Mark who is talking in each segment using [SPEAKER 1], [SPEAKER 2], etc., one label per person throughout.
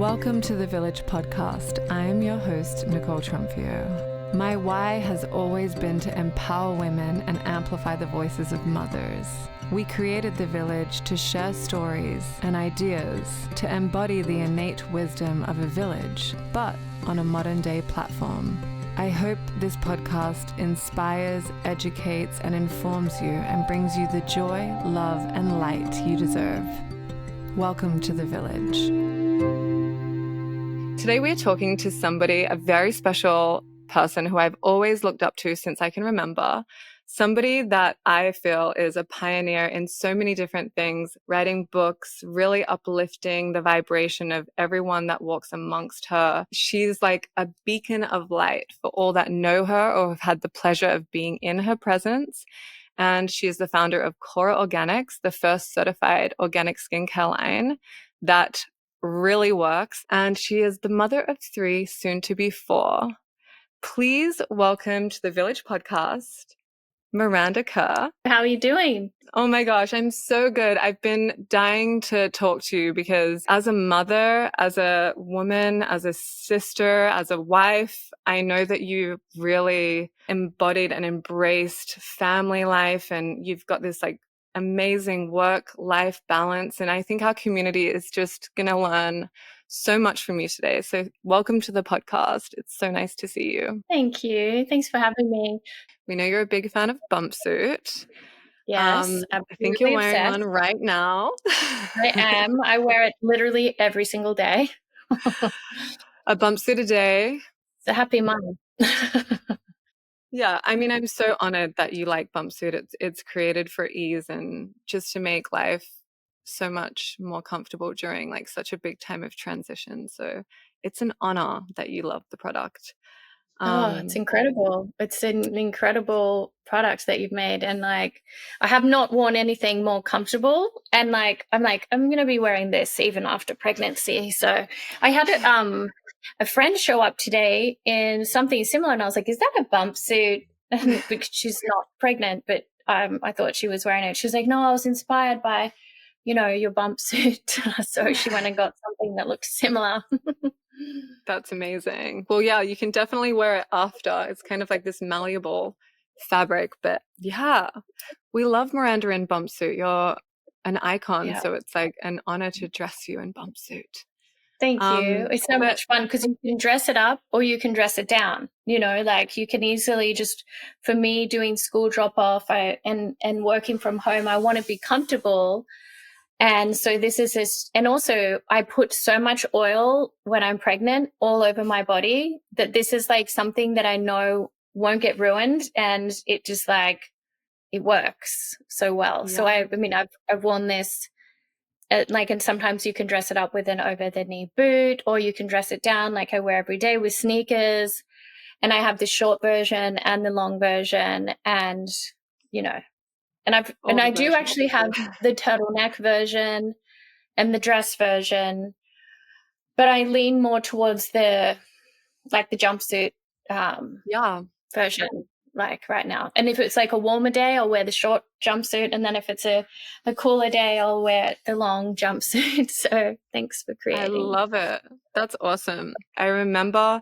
[SPEAKER 1] Welcome to the Village podcast. I am your host, Nicole Trumfio. My why has always been to empower women and amplify the voices of mothers. We created the Village to share stories and ideas to embody the innate wisdom of a village, but on a modern day platform. I hope this podcast inspires, educates, and informs you and brings you the joy, love, and light you deserve. Welcome to the Village. Today we're talking to somebody, a very special person who I've always looked up to since I can remember. Somebody that I feel is a pioneer in so many different things, writing books, really uplifting the vibration of everyone that walks amongst her. She's like a beacon of light for all that know her or have had the pleasure of being in her presence. And she is the founder of KORA Organics, the first certified organic skincare line that really works. And she is the mother of 3, soon to be 4. Please welcome to the Village podcast, Miranda Kerr.
[SPEAKER 2] How are you doing?
[SPEAKER 1] Oh my gosh, I'm so good. I've been dying to talk to you because as a mother, as a woman, as a sister, as a wife, I know that you really embodied and embraced family life, and you've got this like amazing work-life balance. And I think our community is just going to learn so much from you today. So welcome to the podcast. It's so nice to see you.
[SPEAKER 2] Thank you. Thanks for having me.
[SPEAKER 1] We know you're a big fan of Bumpsuit.
[SPEAKER 2] Yes,
[SPEAKER 1] I think you're wearing
[SPEAKER 2] obsessed.
[SPEAKER 1] one right now.
[SPEAKER 2] I am. I wear it literally every single day.
[SPEAKER 1] A Bumpsuit a day.
[SPEAKER 2] It's a happy mom.
[SPEAKER 1] Yeah, I mean, I'm so honored that you like Bumpsuit. It's created for ease and just to make life so much more comfortable during like such a big time of transition. So it's an honor that you love the product.
[SPEAKER 2] It's incredible. It's an incredible product that you've made. And like, I have not worn anything more comfortable. And like, I'm going to be wearing this even after pregnancy. So I had a friend show up today in something similar. And I was like, is that a Bumpsuit? Because she's not pregnant, but I thought she was wearing it. She was like, no, I was inspired by, your Bumpsuit. So she went and got something that looked similar.
[SPEAKER 1] That's amazing. Well, yeah, you can definitely wear it after. It's kind of like this malleable fabric, but yeah, we love Miranda in Bumpsuit. You're an icon,
[SPEAKER 2] Yeah.
[SPEAKER 1] so it's like an honor to dress you in Bumpsuit.
[SPEAKER 2] Thank you. It's so much fun because you can dress it up or you can dress it down. Like you can easily just, for me, doing school drop off and working from home, I want to be comfortable. And so and also I put so much oil when I'm pregnant all over my body that this is like something that I know won't get ruined, and it just like, it works so well. Yeah. So I've worn this and sometimes you can dress it up with an over the knee boot, or you can dress it down like I wear every day with sneakers. And I have the short version and the long version, and I do actually have the turtleneck version and the dress version, but I lean more towards the jumpsuit version like right now. And if it's like a warmer day, I'll wear the short jumpsuit, and then if it's a cooler day, I'll wear the long jumpsuit. So thanks for creating.
[SPEAKER 1] I love it. That's awesome. I remember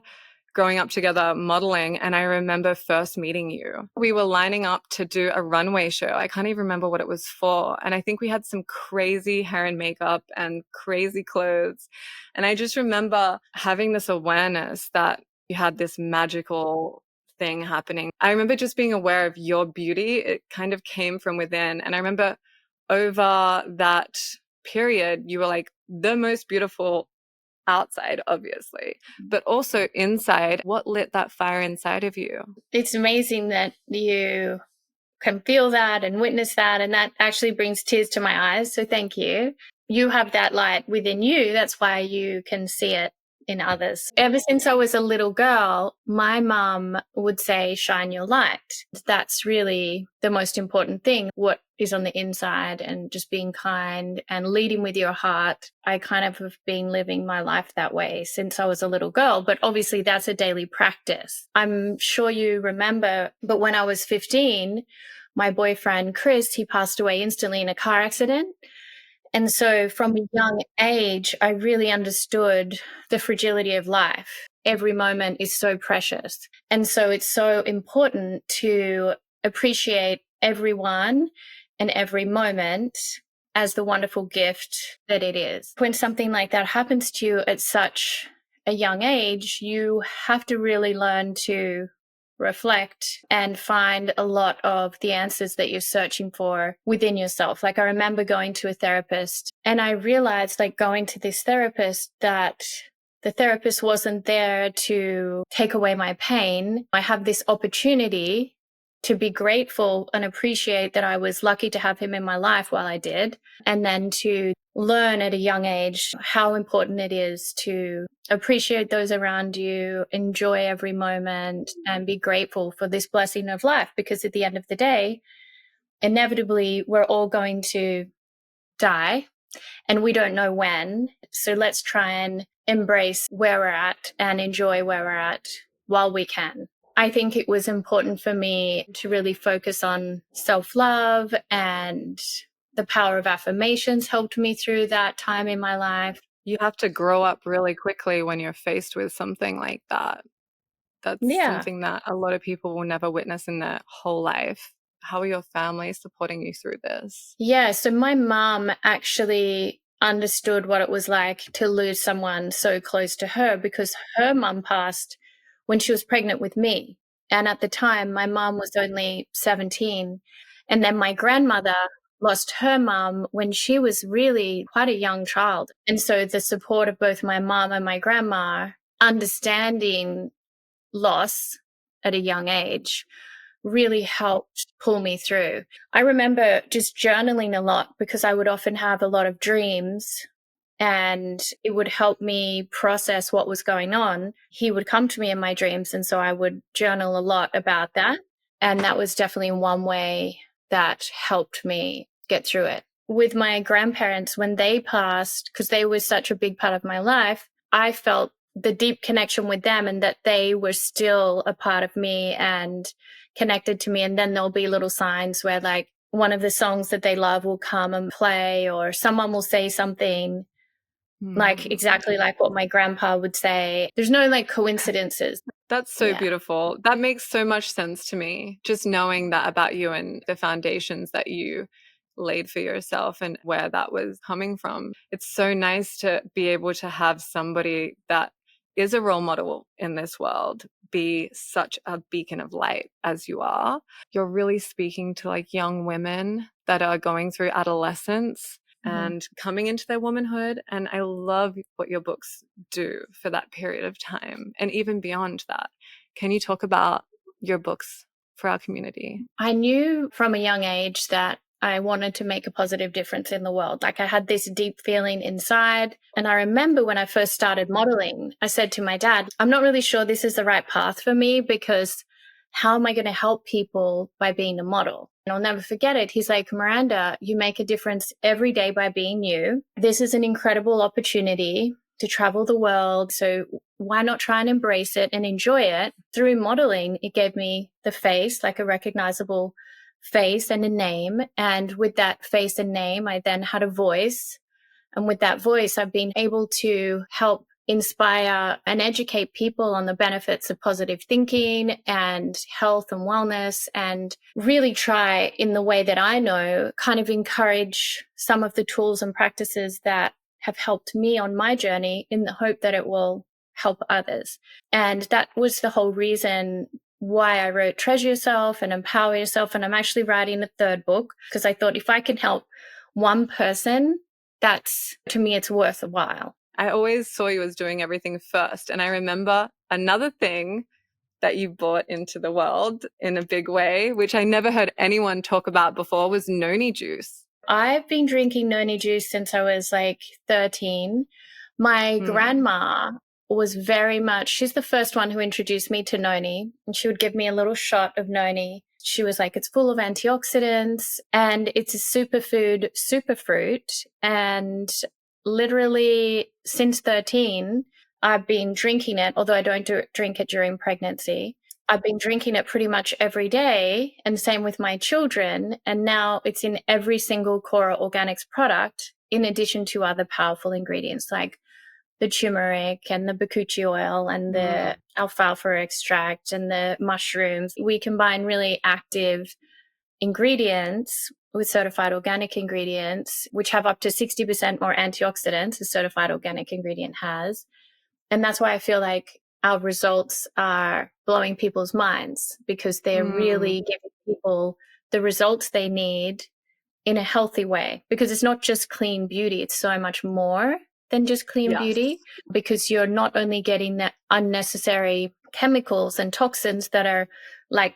[SPEAKER 1] growing up together modeling, and I remember first meeting you. We were lining up to do a runway show. I can't even remember what it was for. And I think we had some crazy hair and makeup and crazy clothes. And I just remember having this awareness that you had this magical thing happening. I remember just being aware of your beauty. It kind of came from within. And I remember over that period, you were like the most beautiful outside, obviously, but also inside. What lit that fire inside of you?
[SPEAKER 2] It's amazing that you can feel that and witness that, and that actually brings tears to my eyes. So thank you. You have that light within you. That's why you can see it in others. Ever since I was a little girl, my mum would say, shine your light. That's really the most important thing, what is on the inside, and just being kind and leading with your heart. I kind of have been living my life that way since I was a little girl, but obviously that's a daily practice. I'm sure you remember, but when I was 15, my boyfriend, Chris, he passed away instantly in a car accident. And so from a young age, I really understood the fragility of life. Every moment is so precious. And so it's so important to appreciate everyone and every moment as the wonderful gift that it is. When something like that happens to you at such a young age, you have to really learn to reflect and find a lot of the answers that you're searching for within yourself. Like I remember going to a therapist and I realized like going to this therapist that the therapist wasn't there to take away my pain. I have this opportunity to be grateful and appreciate that I was lucky to have him in my life while I did. And then to learn at a young age how important it is to appreciate those around you, enjoy every moment, and be grateful for this blessing of life. Because at the end of the day, inevitably, we're all going to die and we don't know when. So let's try and embrace where we're at and enjoy where we're at while we can. I think it was important for me to really focus on self-love, and the power of affirmations helped me through that time in my life.
[SPEAKER 1] You have to grow up really quickly when you're faced with something like that. That's something that a lot of people will never witness in their whole life. How are your family supporting you through this?
[SPEAKER 2] Yeah, so my mom actually understood what it was like to lose someone so close to her, because her mom passed when she was pregnant with me. And at the time, my mom was only 17. And then my grandmother lost her mom when she was really quite a young child. And so the support of both my mom and my grandma, understanding loss at a young age, really helped pull me through. I remember just journaling a lot because I would often have a lot of dreams and it would help me process what was going on. He would come to me in my dreams, and so I would journal a lot about that. And that was definitely one way that helped me get through it. With my grandparents, when they passed, because they were such a big part of my life, I felt the deep connection with them and that they were still a part of me and connected to me. And then there'll be little signs where like one of the songs that they love will come and play, or someone will say something like exactly like what my grandpa would say. There's no like coincidences.
[SPEAKER 1] That's so beautiful. That makes so much sense to me, just knowing that about you and the foundations that you laid for yourself and where that was coming from. It's so nice to be able to have somebody that is a role model in this world be such a beacon of light as you are. You're really speaking to like young women that are going through adolescence and coming into their womanhood. And I love what your books do for that period of time and even beyond that. Can you talk about your books for our community?
[SPEAKER 2] I knew from a young age that I wanted to make a positive difference in the world. Like I had this deep feeling inside. And I remember when I first started modeling, I said to my dad, I'm not really sure this is the right path for me, because how am I going to help people by being a model? And I'll never forget it. He's like, Miranda, you make a difference every day by being you. This is an incredible opportunity to travel the world. So why not try and embrace it and enjoy it? Through modeling, it gave me the face, like a recognizable face and a name. And with that face and name, I then had a voice. And with that voice, I've been able to help inspire and educate people on the benefits of positive thinking and health and wellness, and really try in the way that I know, kind of encourage some of the tools and practices that have helped me on my journey in the hope that it will help others. And that was the whole reason why I wrote Treasure Yourself and Empower Yourself. And I'm actually writing a third book because I thought if I can help one person, that's, to me, it's worth a while.
[SPEAKER 1] I always saw you as doing everything first. And I remember another thing that you brought into the world in a big way, which I never heard anyone talk about before, was noni juice.
[SPEAKER 2] I've been drinking noni juice since I was like 13. My grandma was very much, she's the first one who introduced me to noni, and she would give me a little shot of noni. She was like, it's full of antioxidants and it's a superfood, superfruit. And literally since 13, I've been drinking it, although I don't drink it during pregnancy. I've been drinking it pretty much every day, and same with my children. And now it's in every single KORA Organics product in addition to other powerful ingredients like the turmeric and the bakuchi oil and the alfalfa extract and the mushrooms. We combine really active ingredients with certified organic ingredients, which have up to 60% more antioxidants a certified organic ingredient has. And that's why I feel like our results are blowing people's minds, because they're really giving people the results they need in a healthy way, because it's not just clean beauty. It's so much more than just clean beauty, because you're not only getting the unnecessary chemicals and toxins that are like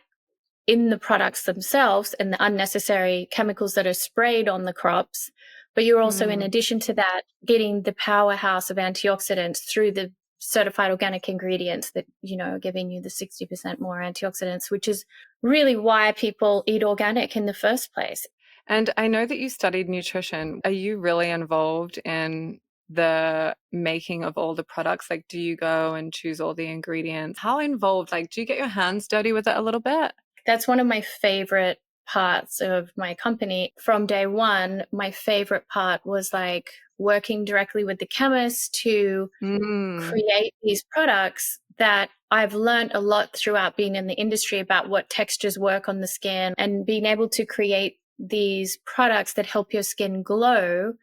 [SPEAKER 2] in the products themselves and the unnecessary chemicals that are sprayed on the crops, but you're also, in addition to that, getting the powerhouse of antioxidants through the certified organic ingredients that, you know, are giving you the 60% more antioxidants, which is really why people eat organic in the first place.
[SPEAKER 1] And I know that you studied nutrition. Are you really involved in the making of all the products? Like, do you go and choose all the ingredients? How involved? Like, do you get your hands dirty with it a little bit?
[SPEAKER 2] That's one of my favorite parts of my company. From day one, my favorite part was like working directly with the chemists to create these products that I've learned a lot throughout being in the industry about what textures work on the skin, and being able to create these products that help your skin glow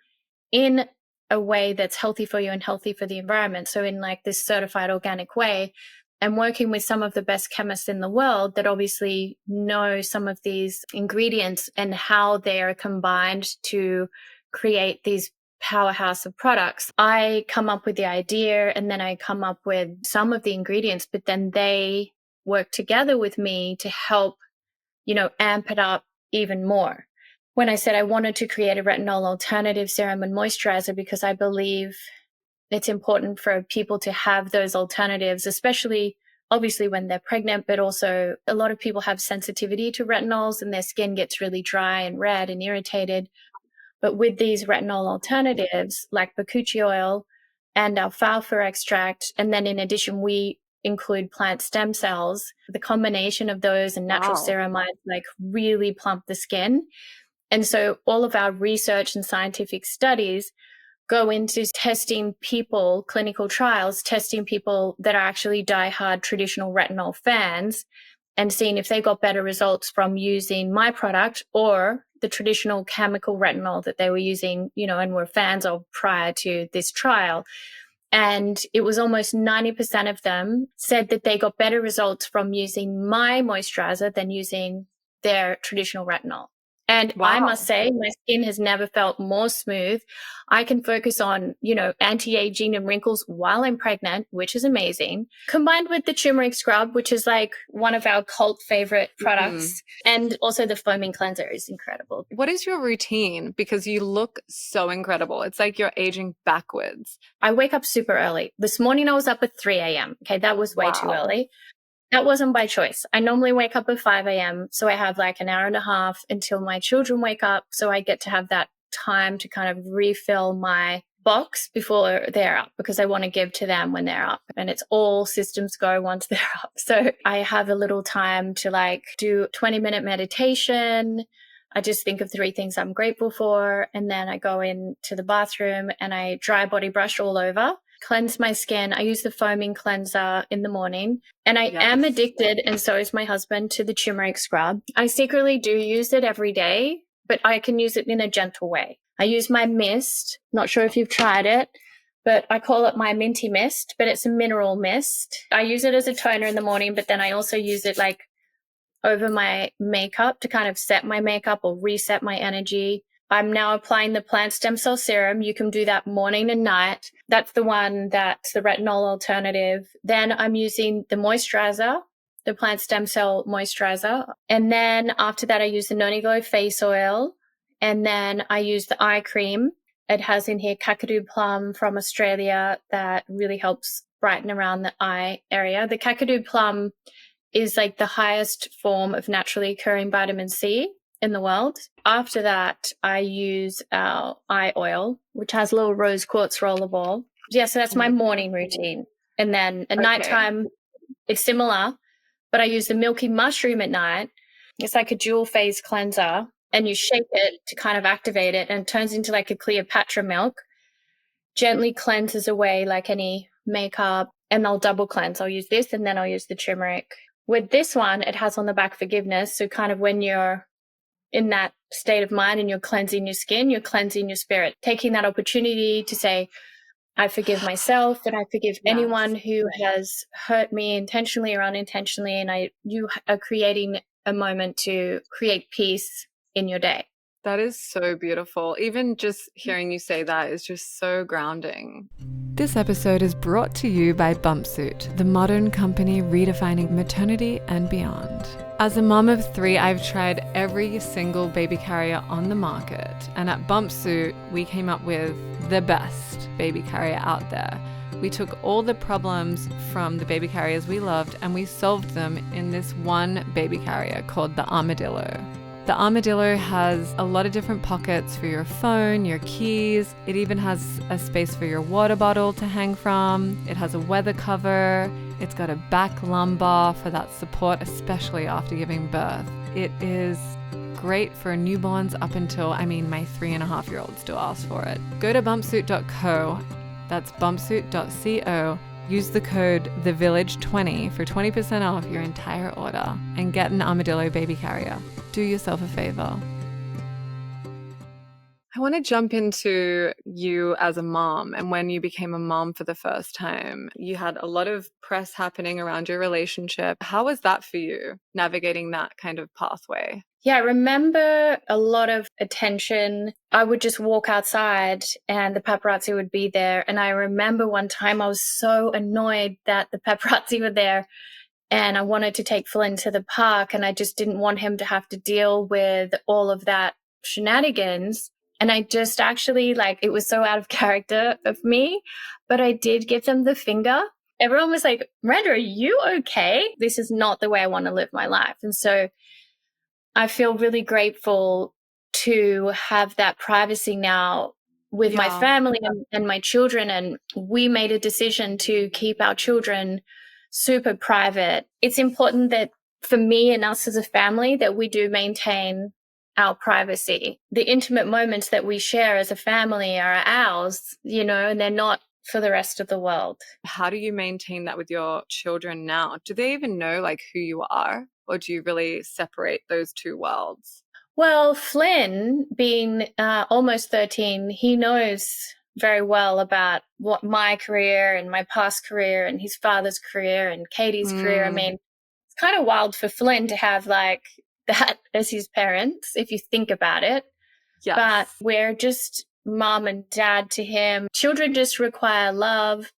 [SPEAKER 2] in a way that's healthy for you and healthy for the environment. So in like this certified organic way, and working with some of the best chemists in the world that obviously know some of these ingredients and how they are combined to create these powerhouse of products. I come up with the idea and then I come up with some of the ingredients, but then they work together with me to help, you know, amp it up even more. When I said I wanted to create a retinol alternative serum and moisturizer, because I believe it's important for people to have those alternatives, especially obviously when they're pregnant, but also a lot of people have sensitivity to retinols and their skin gets really dry and red and irritated. But with these retinol alternatives like bakuchi oil and alfalfa extract, and then in addition, we include plant stem cells, the combination of those and natural ceramides like really plump the skin. And so all of our research and scientific studies go into testing people, clinical trials, testing people that are actually diehard traditional retinol fans and seeing if they got better results from using my product or the traditional chemical retinol that they were using, you know, and were fans of prior to this trial. And it was almost 90% of them said that they got better results from using my moisturizer than using their traditional retinol. And I must say, my skin has never felt more smooth. I can focus on, you know, anti-aging and wrinkles while I'm pregnant, which is amazing. Combined with the turmeric scrub, which is like one of our cult favorite products. And also the foaming cleanser is incredible.
[SPEAKER 1] What is your routine? Because you look so incredible. It's like you're aging backwards.
[SPEAKER 2] I wake up super early. This morning I was up at 3 a.m. Okay, that was way too early. That wasn't by choice. I normally wake up at 5 a.m. So I have like an hour and a half until my children wake up. So I get to have that time to kind of refill my box before they're up, because I want to give to them when they're up, and it's all systems go once they're up. So I have a little time to like do 20-minute meditation. I just think of 3 things I'm grateful for. And then I go into the bathroom and I dry body brush all over, cleanse my skin. I use the foaming cleanser in the morning, and I am addicted, and so is my husband, to the turmeric scrub. I secretly do use it every day, but I can use it in a gentle way. I use my mist. Not sure if you've tried it, but I call it my minty mist, but it's a mineral mist. I use it as a toner in the morning, but then I also use it like over my makeup to kind of set my makeup or reset my energy. I'm now applying the plant stem cell serum. You can do that morning and night. That's the one that's the retinol alternative. Then I'm using the moisturizer, the plant stem cell moisturizer. And then after that, I use the Noni Glow face oil. And then I use the eye cream. It has in here kakadu plum from Australia that really helps brighten around the eye area. The kakadu plum is like the highest form of naturally occurring vitamin C in the world. After that, I use our eye oil, which has a little rose quartz rollerball. Yeah, so that's my morning routine. And then at nighttime, it's similar, but I use the milky mushroom at night. It's like a dual phase cleanser. and you shake it to kind of activate it, and it turns into like a Cleopatra milk, gently cleanses away like any makeup, and I'll double cleanse. I'll use this and then I'll use the turmeric. With this one, it has on the back forgiveness. So kind of when you're in that state of mind and you're cleansing your skin, you're cleansing your spirit, taking that opportunity to say, I forgive myself and I forgive anyone who has hurt me intentionally or unintentionally. And you are creating a moment to create peace in your day.
[SPEAKER 1] That is so beautiful. Even just hearing you say that is just so grounding. This episode is brought to you by Bumpsuit, the modern company redefining maternity and beyond. As a mom of 3, I've tried every single baby carrier on the market, and at Bumpsuit, we came up with the best baby carrier out there. We took all the problems from the baby carriers we loved and we solved them in this one baby carrier called the Armadillo. The Armadillo has a lot of different pockets for your phone, your keys. It even has a space for your water bottle to hang from. It has a weather cover. It's got a back lumbar for that support, especially after giving birth. It is great for newborns up until, my 3.5-year-old still asks for it. Go to bumpsuit.co. That's bumpsuit.co. Use the code THEVILLAGE20 for 20% off your entire order and get an Armadillo baby carrier. Do yourself a favor. I want to jump into you as a mom and when you became a mom for the first time. You had a lot of press happening around your relationship. How was that for you, navigating that kind of pathway?
[SPEAKER 2] Yeah, I remember a lot of attention. I would just walk outside and the paparazzi would be there. And I remember one time I was so annoyed that the paparazzi were there and I wanted to take Flynn to the park and I just didn't want him to have to deal with all of that shenanigans. And I just actually, it was so out of character of me, but I did give them the finger. Everyone was like, Miranda, are you okay? This is not the way I want to live my life. And so I feel really grateful to have that privacy now with my family and my children. And we made a decision to keep our children super private. It's important that for me and us as a family that we do maintain our privacy. The intimate moments that we share as a family are ours, and they're not for the rest of the world.
[SPEAKER 1] How do you maintain that with your children now? Do they even know who you are? Or do you really separate those two worlds?
[SPEAKER 2] Well, Flynn, being almost 13, he knows very well about what my career and my past career and his father's career and Katie's career. It's kind of wild for Flynn to have that as his parents, if you think about it.
[SPEAKER 1] Yes.
[SPEAKER 2] But we're just mom and dad to him. Children just require love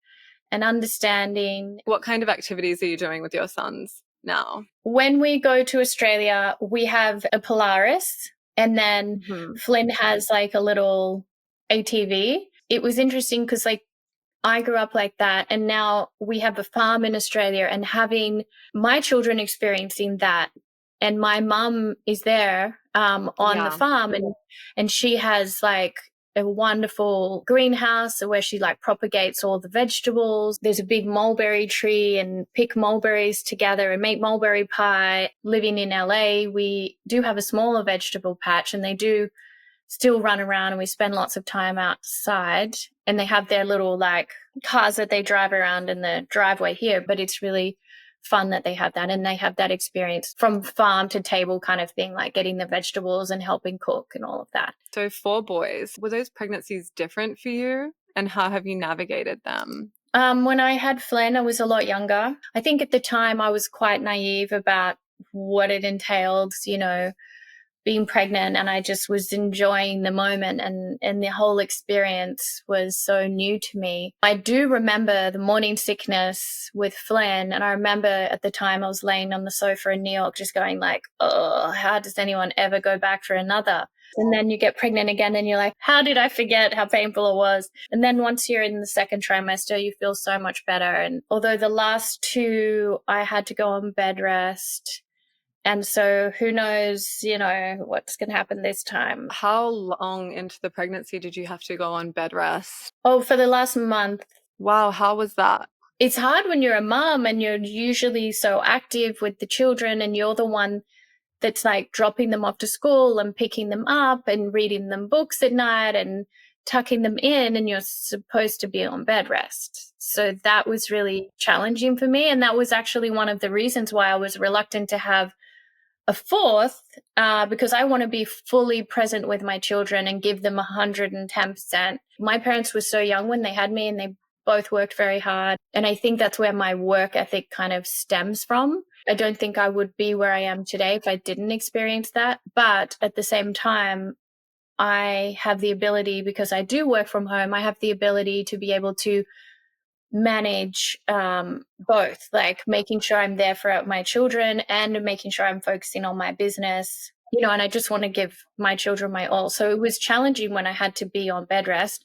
[SPEAKER 2] and understanding.
[SPEAKER 1] What kind of activities are you doing with your sons now?
[SPEAKER 2] When we go to Australia, we have a Polaris and then Flynn has a little ATV. It was interesting because I grew up like that and now we have a farm in Australia and having my children experiencing that. And my mum is there on the farm and she has a wonderful greenhouse where she propagates all the vegetables. There's a big mulberry tree and pick mulberries together and make mulberry pie. Living in LA, we do have a smaller vegetable patch and they do still run around and we spend lots of time outside and they have their little cars that they drive around in the driveway here, but it's really fun that they have that and they have that experience from farm to table kind of thing, getting the vegetables and helping cook and all of that.
[SPEAKER 1] So 4 boys, were those pregnancies different for you and how have you navigated them?
[SPEAKER 2] When I had Flynn, I was a lot younger. I think at the time I was quite naive about what it entailed, being pregnant, and I just was enjoying the moment and the whole experience was so new to me. I do remember the morning sickness with Flynn, and I remember at the time I was laying on the sofa in New York just going oh, how does anyone ever go back for another? And then you get pregnant again and you're like, how did I forget how painful it was? And then once you're in the second trimester, you feel so much better. And although the last 2, I had to go on bed rest. And so who knows, what's going to happen this time.
[SPEAKER 1] How long into the pregnancy did you have to go on bed rest?
[SPEAKER 2] Oh, for the last month.
[SPEAKER 1] Wow. How was that?
[SPEAKER 2] It's hard when you're a mom and you're usually so active with the children and you're the one that's like dropping them off to school and picking them up and reading them books at night and tucking them in, and you're supposed to be on bed rest. So that was really challenging for me. And that was actually one of the reasons why I was reluctant to have a fourth, because I want to be fully present with my children and give them 110%. My parents were so young when they had me, and they both worked very hard. And I think that's where my work ethic kind of stems from. I don't think I would be where I am today if I didn't experience that. But at the same time, I have the ability, because I do work from home, I have the ability to be able to manage both, like making sure I'm there for my children and making sure I'm focusing on my business, and I just want to give my children my all. So it was challenging when I had to be on bed rest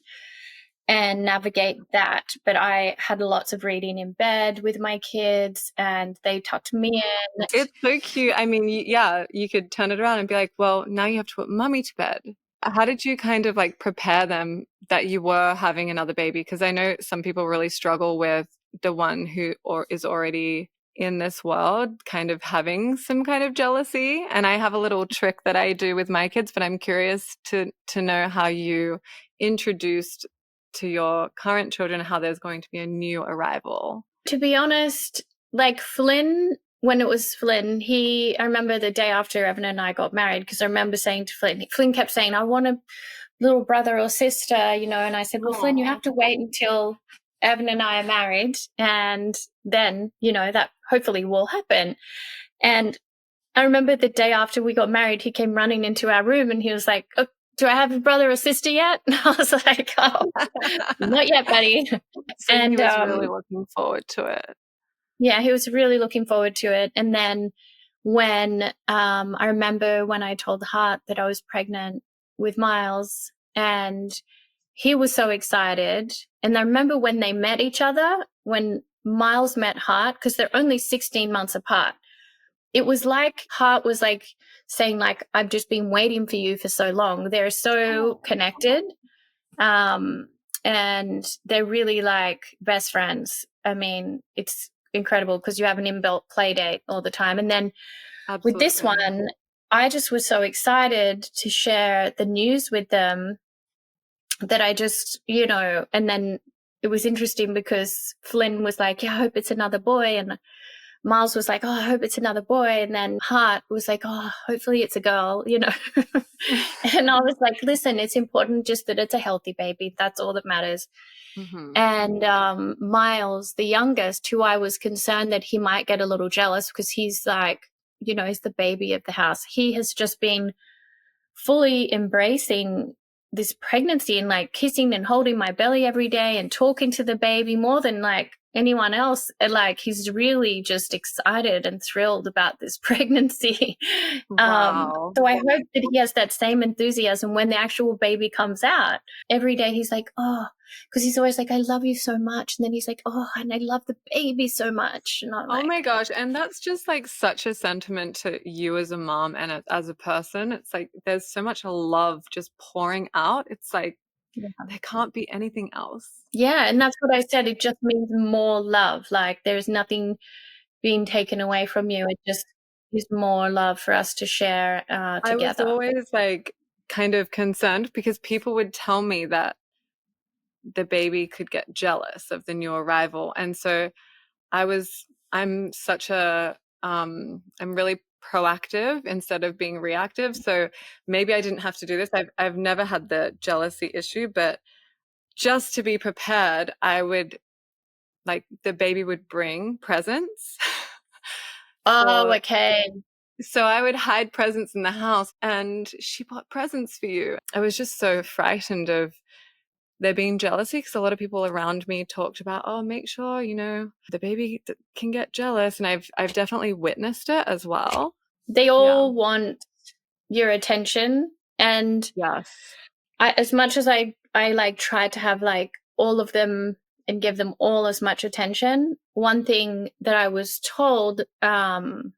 [SPEAKER 2] and navigate that. But I had lots of reading in bed with my kids, and they tucked me in.
[SPEAKER 1] It's so cute. I mean, you could turn it around and be like, well, now you have to put mummy to bed. How did you kind of like prepare them that you were having another baby? Because I know some people really struggle with the one who is already in this world kind of having some kind of jealousy. And I have a little trick that I do with my kids, but I'm curious to know how you introduced to your current children how there's going to be a new arrival.
[SPEAKER 2] To be honest, like Flynn, when it was Flynn, I remember the day after Evan and I got married, because I remember saying to Flynn kept saying, I want a little brother or sister, and I said, well, Flynn, you have to wait until Evan and I are married, and then, that hopefully will happen. And I remember the day after we got married, he came running into our room and he was like, oh, do I have a brother or sister yet? And I was like, oh, not yet, buddy.
[SPEAKER 1] So he was really looking forward to it.
[SPEAKER 2] Yeah, he was really looking forward to it. And then when I remember when I told Hart that I was pregnant with Miles, and he was so excited. And I remember when they met each other, when Miles met Hart, because they're only 16 months apart. It was like Hart was like saying, like, I've just been waiting for you for so long. They're so connected. And they're really like best friends. I mean, it's incredible because you have an inbuilt play date all the time. And then Absolutely. With this one, I just was so excited to share the news with them that I just, and then it was interesting because Flynn was like, yeah, I hope it's another boy. And Miles was like, oh, I hope it's another boy. And then Hart was like, oh, hopefully it's a girl, And I was like, listen, it's important just that it's a healthy baby. That's all that matters. Mm-hmm. And Miles, the youngest, who I was concerned that he might get a little jealous because he's like, he's the baby of the house. He has just been fully embracing this pregnancy and like kissing and holding my belly every day and talking to the baby more than like anyone else. Like he's really just excited and thrilled about this pregnancy.
[SPEAKER 1] Wow.
[SPEAKER 2] So I hope that he has that same enthusiasm when the actual baby comes out. Every day he's like, oh, because he's always like, I love you so much. And then he's like, oh, and I love the baby so much. And I'm like,
[SPEAKER 1] oh my gosh. And that's just like such a sentiment to you as a mom and as a person. It's like there's so much love just pouring out. It's like there can't be anything else.
[SPEAKER 2] Yeah, and that's what I said. It just means more love. Like there's nothing being taken away from you. It just is more love for us to share together.
[SPEAKER 1] I was always like kind of concerned because people would tell me that the baby could get jealous of the new arrival. And so I'm really proactive instead of being reactive. So maybe I didn't have to do this. I've never had the jealousy issue, but just to be prepared, I would like the baby would bring presents.
[SPEAKER 2] Oh, okay.
[SPEAKER 1] So I would hide presents in the house and she bought presents for you. I was just so frightened of there being jealousy because a lot of people around me talked about, oh, make sure, the baby can get jealous. And I've definitely witnessed it as well.
[SPEAKER 2] They all want your attention. And
[SPEAKER 1] yes,
[SPEAKER 2] as much as I like try to have like all of them and give them all as much attention, one thing that I was told, someone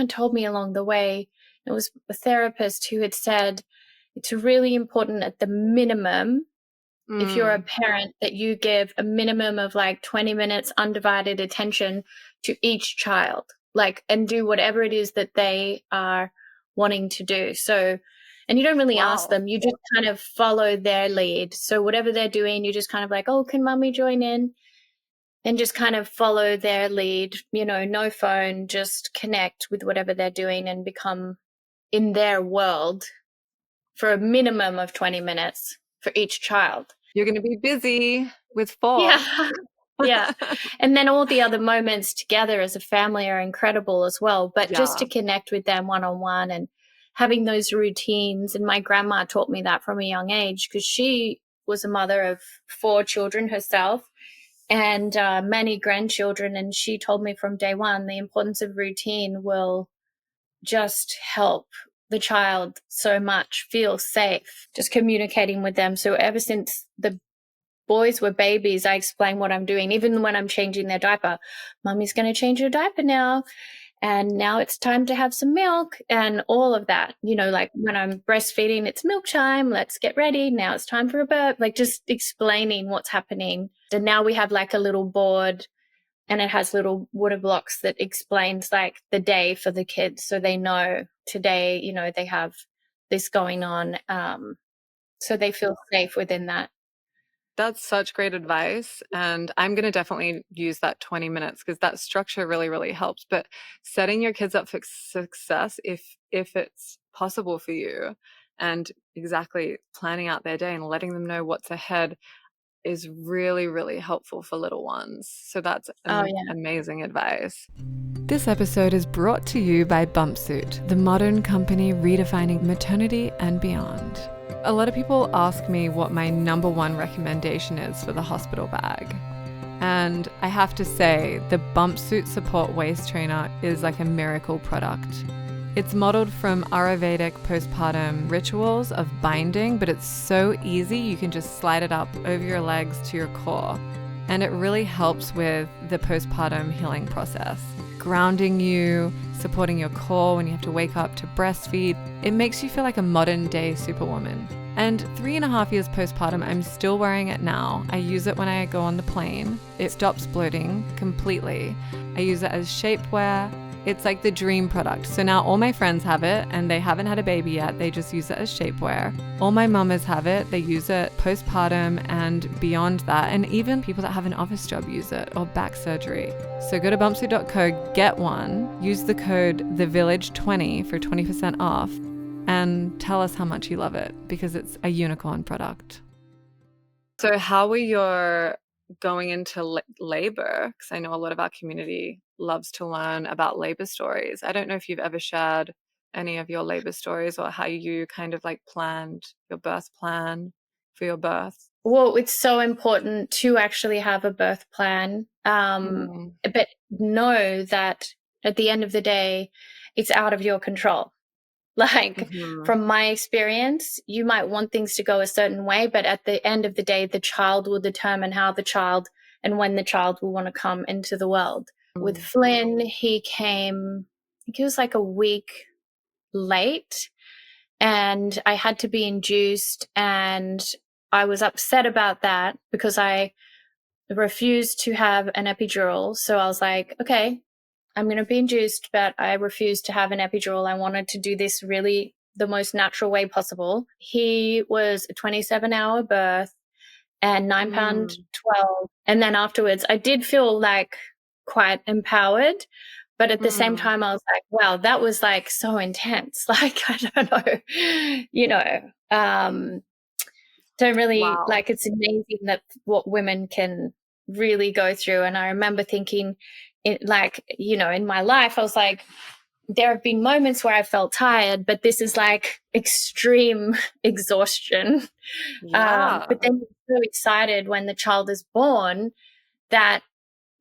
[SPEAKER 2] told me along the way, it was a therapist who had said, it's really important at the minimum, if you're a parent, that you give a minimum of like 20 minutes undivided attention to each child. like, and do whatever it is that they are wanting to do. So, and you don't really ask them, you just kind of follow their lead. So whatever they're doing, you just kind of like, oh, can mommy join in? And just kind of follow their lead, you know, no phone, just connect with whatever they're doing and become in their world for a minimum of 20 minutes for each child.
[SPEAKER 1] You're going to be busy with 4.
[SPEAKER 2] Yeah. Yeah. And then all the other moments together as a family are incredible as well. But just to connect with them one-on-one and having those routines. And my grandma taught me that from a young age because she was a mother of 4 children herself and many grandchildren. And she told me from day one, the importance of routine will just help the child so much feel safe, just communicating with them. So ever since the boys were babies, I explain what I'm doing. Even when I'm changing their diaper, mommy's going to change your diaper now. And now it's time to have some milk and all of that. You know, like when I'm breastfeeding, it's milk time. Let's get ready. Now it's time for a burp. Like just explaining what's happening. And now we have like a little board and it has little water blocks that explains like the day for the kids. So they know today, you know, they have this going on. So they feel safe within that.
[SPEAKER 1] That's such great advice. And I'm going to definitely use that 20 minutes because that structure really, really helps. But setting your kids up for success, if it's possible for you, and exactly planning out their day and letting them know what's ahead is really, really helpful for little ones. So that's amazing advice. This episode is brought to you by Bumpsuit, the modern company redefining maternity and beyond. A lot of people ask me what my number 1 recommendation is for the hospital bag. And I have to say, the Bumpsuit Support Waist Trainer is like a miracle product. It's modeled from Ayurvedic postpartum rituals of binding, but it's so easy you can just slide it up over your legs to your core. And it really helps with the postpartum healing process. Grounding you, supporting your core when you have to wake up to breastfeed. It makes you feel like a modern day superwoman. And 3.5 years postpartum, I'm still wearing it now. I use it when I go on the plane. It stops bloating completely. I use it as shapewear. It's like the dream product. So now all my friends have it and they haven't had a baby yet. They just use it as shapewear. All my mamas have it. They use it postpartum and beyond that. And even people that have an office job use it or back surgery. So go to bumpsuit.co, get one, use the code TheVillage20 for 20% off and tell us how much you love it because it's a unicorn product. So how were your going into labor? Because I know a lot of our community loves to learn about labor stories. I don't know if you've ever shared any of your labor stories or how you kind of like planned your birth plan for your birth.
[SPEAKER 2] Well, it's so important to actually have a birth plan, but know that at the end of the day, it's out of your control. Like from my experience, you might want things to go a certain way, but at the end of the day, the child will determine how the child and when the child will want to come into the world. With Flynn, he came, I think it was like a week late, and I had to be induced, and I was upset about that because I refused to have an epidural. So I was like, okay, I'm going to be induced, but I refused to have an epidural. I wanted to do this really the most natural way possible. He was a 27-hour birth and 9 pound 12. And then afterwards, I did feel like quite empowered. But at the same time, I was like, wow, that was like so intense. Like, I don't know, you know, don't really like, it's amazing that what women can really go through. And I remember thinking, like, you know, in my life, I was like, there have been moments where I felt tired, but this is like extreme exhaustion. But then you're so excited when the child is born that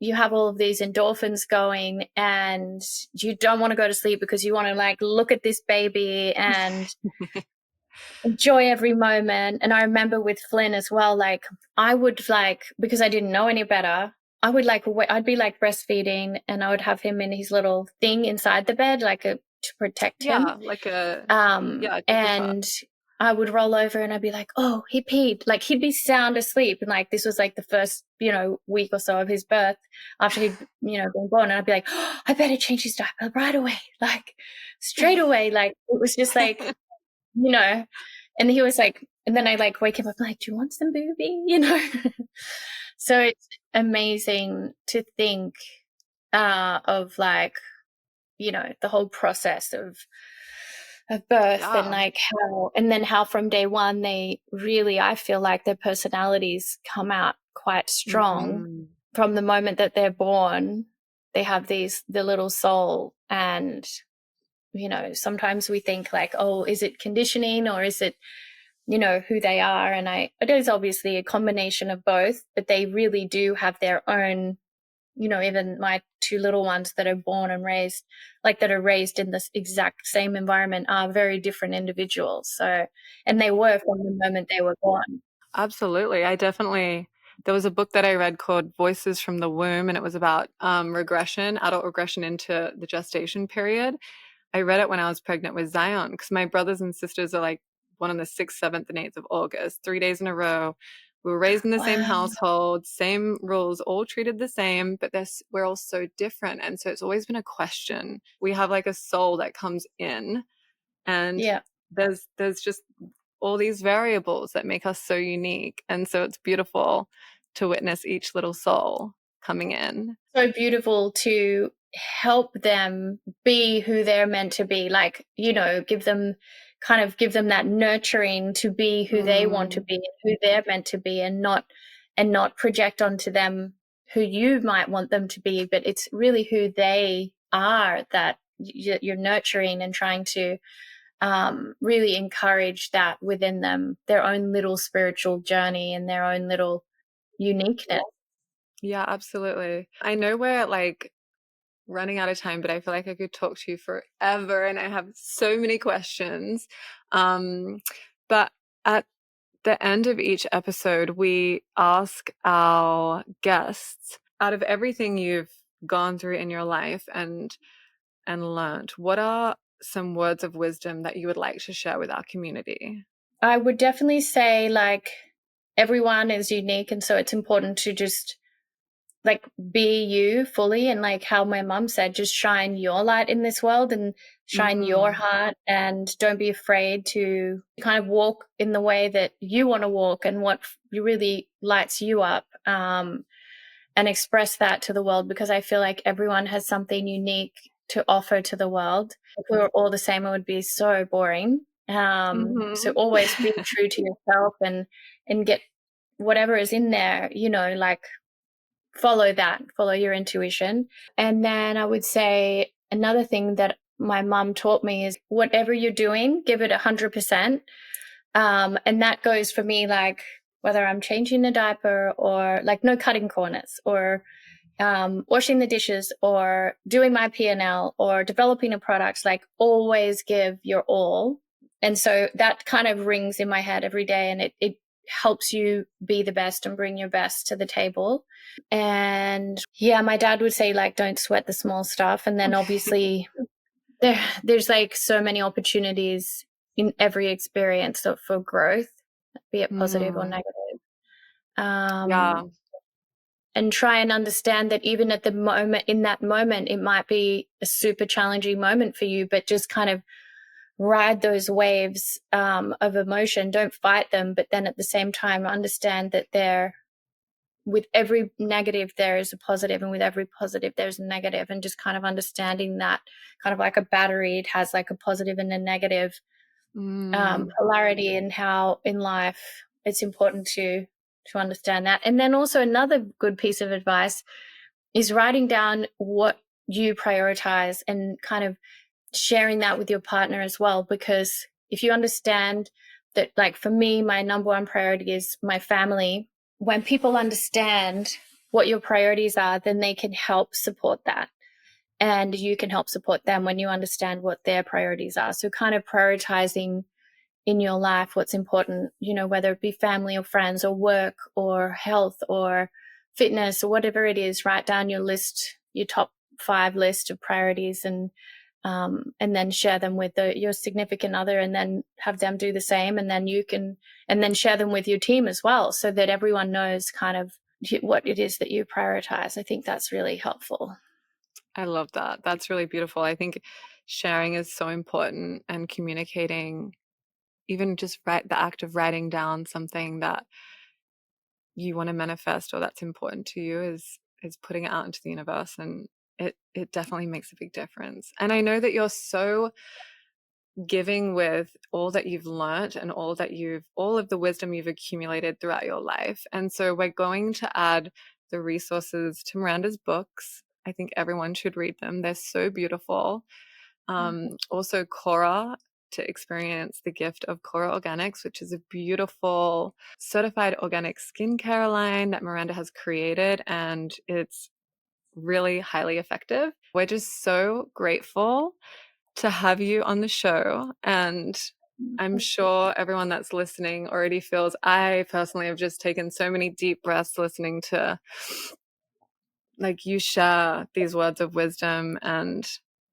[SPEAKER 2] you have all of these endorphins going and you don't want to go to sleep because you want to like look at this baby and enjoy every moment. And I remember with Flynn as well, like I would like, because I didn't know any better, I would like, I'd be like breastfeeding and I would have him in his little thing inside the bed, like to protect him.
[SPEAKER 1] Like a,
[SPEAKER 2] and I would roll over and I'd be like, oh, he peed. Like he'd be sound asleep. And like this was like the first, week or so of his birth after he'd, been born. And I'd be like, oh, I better change his diaper right away. Like straight away. Like it was just like, and he was like, and then I like wake him up like, do you want some booby? So it's amazing to think of like, the whole process of birth and like how from day one they really, I feel like their personalities come out quite strong from the moment that they're born. They have the little soul, and sometimes we think like, oh, is it conditioning or is it who they are? And it is obviously a combination of both, but they really do have their own, even my two little ones that are born and raised, like that are raised in this exact same environment, are very different individuals. So, and they were from the moment they were born.
[SPEAKER 1] Absolutely. There was a book that I read called Voices from the Womb, and it was about adult regression into the gestation period. I read it when I was pregnant with Zion because my brothers and sisters are like one on the 6th, 7th, and 8th of August, 3 days in a row. We were raised in the same household, same rules, all treated the same, but we're all so different. And so it's always been a question. We have like a soul that comes in, and there's just all these variables that make us so unique. And so it's beautiful to witness each little soul coming in.
[SPEAKER 2] So beautiful to help them be who they're meant to be, like, give them that nurturing to be who they want to be and who they're meant to be, and not project onto them who you might want them to be, but it's really who they are that you're nurturing and trying to really encourage that within them, their own little spiritual journey and their own little uniqueness.
[SPEAKER 1] Yeah, absolutely. I know we're like running out of time, but I feel like I could talk to you forever and I have so many questions. But at the end of each episode, we ask our guests, out of everything you've gone through in your life and learned, what are some words of wisdom that you would like to share with our community?
[SPEAKER 2] I would definitely say, like, everyone is unique, and so it's important to just like be you fully, and like how my mom said, just shine your light in this world and shine your heart, and don't be afraid to kind of walk in the way that you want to walk and what really lights you up, and express that to the world, because I feel like everyone has something unique to offer to the world. If we were all the same, it would be so boring. So always be true to yourself and get whatever is in there, like follow your intuition. And then I would say another thing that my mom taught me is, whatever you're doing, give it 100%. And that goes for me, like whether I'm changing a diaper or like no cutting corners, or washing the dishes, or doing my P&L, or developing a product, like always give your all. And so that kind of rings in my head every day, and it helps you be the best and bring your best to the table. And yeah, my dad would say, like, don't sweat the small stuff. And then obviously there's like so many opportunities in every experience for growth, be it positive or negative. And try and understand that even at the moment, in that moment, it might be a super challenging moment for you, but just kind of ride those waves of emotion. Don't fight them, but then at the same time, understand that with every negative, there is a positive, and with every positive, there's a negative, and just kind of understanding that, kind of like a battery, it has like a positive and a negative polarity, and how in life it's important to understand that. And then also another good piece of advice is writing down what you prioritize and kind of sharing that with your partner as well, because if you understand that, like for me, my number one priority is my family. When people understand what your priorities are, then they can help support that, and you can help support them when you understand what their priorities are. So kind of prioritizing in your life what's important, whether it be family or friends or work or health or fitness or whatever it is. Write down your list, your top 5 list of priorities, and and then share them with your significant other, and then have them do the same. And then and then share them with your team as well, so that everyone knows kind of what it is that you prioritize. I think that's really helpful.
[SPEAKER 1] I love that. That's really beautiful. I think sharing is so important, and communicating, even just the act of writing down something that you want to manifest or that's important to you is putting it out into the universe, and it definitely makes a big difference. And I know that you're so giving with all that you've learned and all of the wisdom you've accumulated throughout your life. And so we're going to add the resources to Miranda's books. I think everyone should read them. They're so beautiful. Also KORA, to experience the gift of KORA Organics, which is a beautiful certified organic skincare line that Miranda has created, and it's really highly effective. We're just so grateful to have you on the show, and I'm sure everyone that's listening already feels, I personally have just taken so many deep breaths listening to like you share these words of wisdom and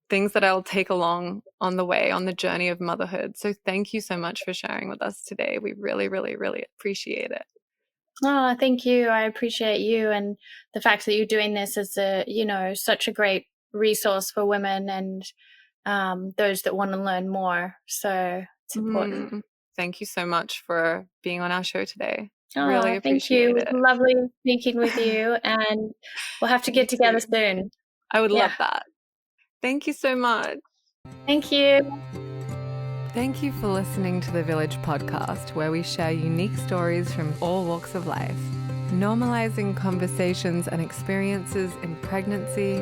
[SPEAKER 1] things that I'll take along on the way, on the journey of motherhood. So thank you so much for sharing with us today. We really, really, really appreciate it.
[SPEAKER 2] Oh, thank you. I appreciate you, and the fact that you're doing this is such a great resource for women and those that want to learn more. So it's important.
[SPEAKER 1] Thank you so much for being on our show today.
[SPEAKER 2] Oh,
[SPEAKER 1] really appreciate
[SPEAKER 2] it.
[SPEAKER 1] it.
[SPEAKER 2] It was lovely speaking with you, and we'll have to get together soon.
[SPEAKER 1] I would love that. Thank you so much.
[SPEAKER 2] Thank you.
[SPEAKER 1] Thank you for listening to the Village podcast, where we share unique stories from all walks of life, normalizing conversations and experiences in pregnancy,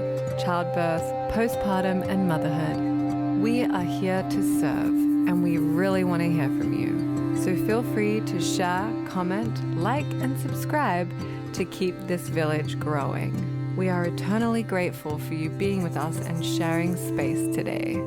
[SPEAKER 1] childbirth, postpartum, and motherhood. We are here to serve, and we really want to hear from you. So feel free to share, comment, like, and subscribe to keep this village growing. We are eternally grateful for you being with us and sharing space today.